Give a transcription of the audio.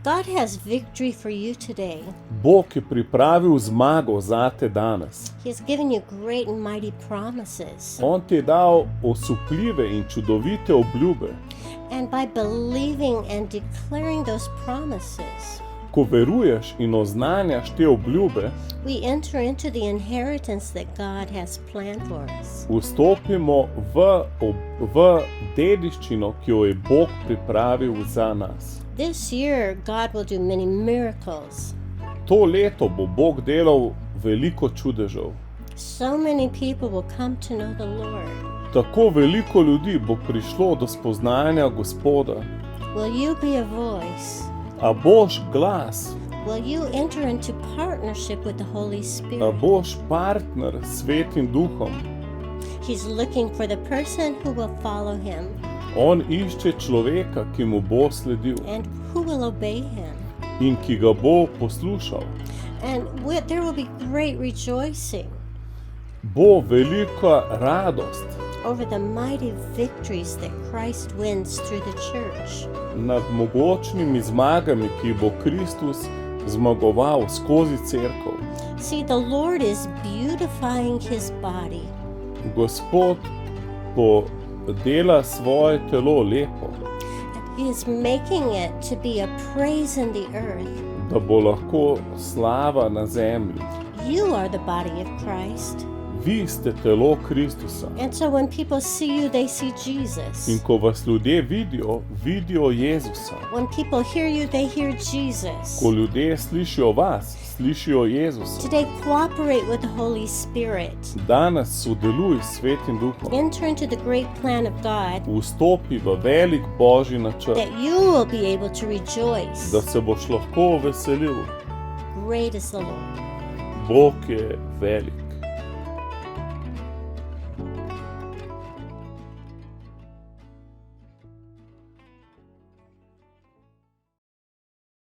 God has victory for you today. Bog je pripravil zmago zate danes. He has given you great and mighty promises. On ti je dal osupljive in čudovite obljube. And by believing and declaring those promises, Ko veruješ in oznanjaš te obljube, we enter into the inheritance that God has planned for us. vstopimo v dediščino, ki jo je Bog pripravil za nas. This year, God will do many miracles. To leto bo Bog delal veliko čudežev. So many people will come to know the Lord. Tako veliko ljudi bo prišlo do spoznanja Gospoda. Will you be a voice? A boš glas, Will you enter into partnership with the Holy a Spirit? boš partner s Svetim Duhom. He's looking for the person who will follow him On išče človeka, ki mu bo sledil and who will obey him. in ki ga bo poslušal. And there will be great rejoicing Bo velika radost over the mighty victories that Christ wins through the church. nad mogočnimi zmagami, ki bo Kristus zmagoval skozi cerkev. See, the Lord is beautifying his body. Gospod dela svoje telo lepo, He is making it to be a praise in the earth. da bo lahko slava na zemlji. You are the body of Christ. Vi ste telo Kristusa. And so when people see you, they see Jesus. In ko vas ljudje vidijo, vidijo Jezusa. When people hear you, they hear Jesus. Ko ljudje slišijo vas, slišijo Jezusa. Today, cooperate with the Holy Spirit. Danes sodeluj s Svetim Duhom. Enter into the great plan of God Vstopi v velik Božji načrt, that you will be able to rejoice. da se boš lahko veselil. Great is the Lord. Bog je velik.